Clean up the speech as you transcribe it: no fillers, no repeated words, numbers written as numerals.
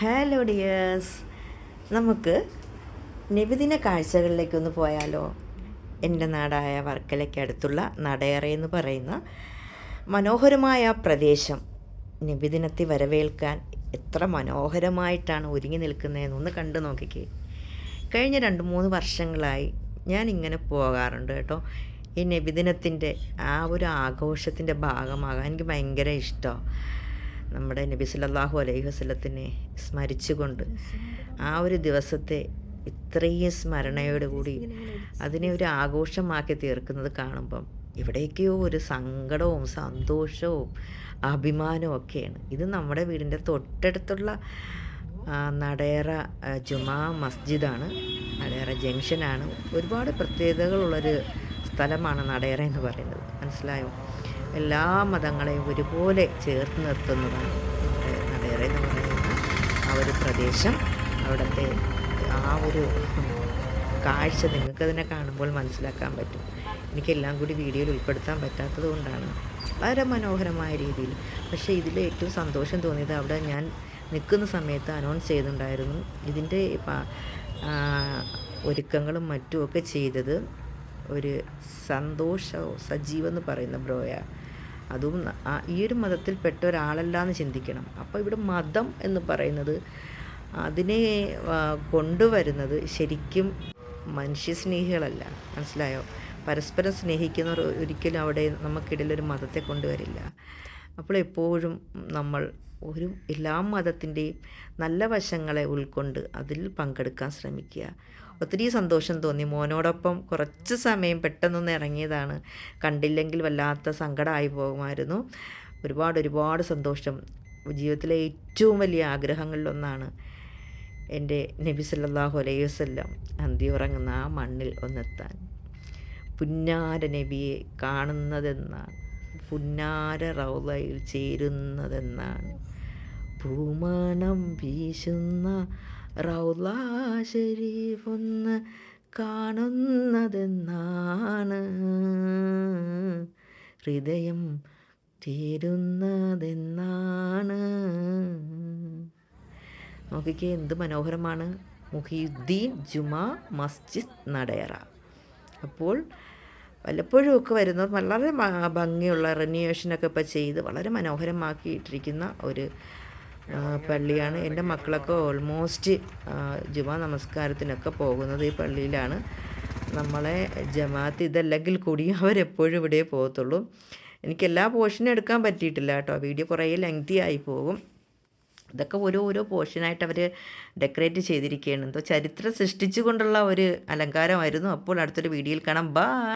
Hello dears, നമുക്ക് നബിദിന കാഴ്ചകളിലേക്കൊന്ന് പോയാലോ? എൻ്റെ നാടായ വർക്കലയ്ക്ക് അടുത്തുള്ള നടയറ എന്ന് പറയുന്ന മനോഹരമായ പ്രദേശം നബിദിനത്തെ വരവേൽക്കാൻ എത്ര മനോഹരമായിട്ടാണ് ഒരുങ്ങി നിൽക്കുന്നതെന്നൊന്ന് കണ്ടു നോക്കിക്കേ. കഴിഞ്ഞ 2-3 വർഷങ്ങളായി ഞാനിങ്ങനെ പോകാറുണ്ട് കേട്ടോ. ഈ നബിദിനത്തിൻ്റെ ആ ഒരു ആഘോഷത്തിൻ്റെ ഭാഗമാകാൻ എനിക്ക് ഭയങ്കര ഇഷ്ടമാണ്. നമ്മുടെ നബി സല്ലല്ലാഹു അലൈഹി വസല്ലത്തിനെ സ്മരിച്ചുകൊണ്ട് ആ ഒരു ദിവസത്തെ ഇത്രയും സ്മരണയോടുകൂടി അതിനെ ഒരു ആഘോഷമാക്കി തീർക്കുന്നത് കാണുമ്പം എവിടേക്കോ ഒരു സങ്കടവും സന്തോഷവും അഭിമാനവും ഒക്കെയാണ്. ഇത് നമ്മുടെ വീടിൻ്റെ തൊട്ടടുത്തുള്ള നടയറ ജുമാ മസ്ജിദാണ്. നടയറ ജംഗ്ഷനാണ്. ഒരുപാട് പ്രത്യേകതകളുള്ളൊരു സ്ഥലമാണ് നടയറ എന്ന് പറയുന്നത്. മനസ്സിലായോ? എല്ലാ മതങ്ങളെയും ഒരുപോലെ ചേർത്ത് നിർത്തുന്നതാണ് നടയറ എന്ന് പറയുന്ന ആ ഒരു പ്രദേശം. അവിടുത്തെ ആ ഒരു കാഴ്ച നിങ്ങൾക്ക് തന്നെ കാണുമ്പോൾ മനസ്സിലാക്കാൻ പറ്റും. എനിക്കെല്ലാം കൂടി വീഡിയോയിൽ ഉൾപ്പെടുത്താൻ പറ്റാത്തത് കൊണ്ടാണ്. വളരെ മനോഹരമായ രീതിയിൽ. പക്ഷേ ഇതിൽ ഏറ്റവും സന്തോഷം തോന്നിയത് അവിടെ ഞാൻ നിൽക്കുന്ന സമയത്ത് അനൗൺസ് ചെയ്തിട്ടുണ്ടായിരുന്നു. ഇതിൻ്റെ ഒരുക്കങ്ങളും മറ്റുമൊക്കെ ചെയ്തത് ഒരു സജീവെന്ന് പറയുന്ന ബ്രോയ. അതും ഈ ഒരു മതത്തിൽപ്പെട്ട ഒരാളല്ല എന്ന് ചിന്തിക്കണം. അപ്പോൾ ഇവിടെ മതം എന്ന് പറയുന്നത് അതിനെ കൊണ്ടുവരുന്നത് ശരിക്കും മനുഷ്യസ്നേഹികളല്ല. മനസ്സിലായോ? പരസ്പരം സ്നേഹിക്കുന്നവർ ഒരിക്കലും അവിടെ നമുക്കിടയിലൊരു മതത്തെ കൊണ്ടുവരില്ല. അപ്പോൾ എപ്പോഴും നമ്മൾ എല്ലാ മതത്തിൻ്റെയും നല്ല വശങ്ങളെ ഉൾക്കൊണ്ട് അതിൽ പങ്കെടുക്കാൻ ശ്രമിക്കുക. ഒത്തിരി സന്തോഷം തോന്നി. മോനോടൊപ്പം കുറച്ച് സമയം പെട്ടെന്നൊന്ന് ഇറങ്ങിയതാണ്. കണ്ടില്ലെങ്കിൽ വല്ലാത്ത സങ്കടമായി പോകുമായിരുന്നു. ഒരുപാട് സന്തോഷം. ജീവിതത്തിലെ ഏറ്റവും വലിയ ആഗ്രഹങ്ങളിലൊന്നാണ് എൻ്റെ നബി സല്ലല്ലാഹു അലൈഹി വസല്ലം അന്തിയുറങ്ങുന്ന ആ മണ്ണിൽ ഒന്നെത്താൻ. പുന്നാര നബിയെ കാണുന്നതെന്നാണ്, പുന്നാര റൗളയിൽ ചേരുന്നതെന്നാണ്, പൂമണം വീശുന്ന റൗള ശരീഫൊന്ന് കാണുന്നതെന്നാണ്, ഹൃദയം തീരുന്നതെന്നാണ്. നോക്കിക്കേ, എന്ത് മനോഹരമാണ്. മുഹിയുദ്ദീൻ ജുമാ മസ്ജിദ് നടയറ. അപ്പോൾ വല്ലപ്പോഴും ഒക്കെ വരുന്നത് വളരെ ഭംഗിയുള്ള റിനിവേഷനൊക്കെ ഇപ്പോൾ ചെയ്ത് വളരെ മനോഹരമാക്കിയിട്ടിരിക്കുന്ന ഒരു പള്ളിയാണ്. എൻ്റെ മക്കളൊക്കെ ഓൾമോസ്റ്റ് ജുമാ നമസ്കാരത്തിനൊക്കെ പോകുന്നത് ഈ പള്ളിയിലാണ്. നമ്മളെ ജമാഅത്ത് ഇതല്ലെങ്കിൽ കൂടി അവരെപ്പോഴും ഇവിടെ പോകത്തുള്ളൂ. എനിക്ക് എല്ലാ പോർഷനും എടുക്കാൻ പറ്റിയിട്ടില്ല കേട്ടോ. വീഡിയോ കുറേ ലെങ്തി ആയി പോകും. ഇതൊക്കെ ഓരോ പോർഷനായിട്ട് അവർ ഡെക്കറേറ്റ് ചെയ്തിരിക്കുകയാണ്. എന്തോ ചരിത്രം സൃഷ്ടിച്ചുകൊണ്ടുള്ള ഒരു അലങ്കാരമായിരുന്നു. അപ്പോൾ അടുത്തൊരു വീഡിയോയിൽ കാണാം. ബൈ.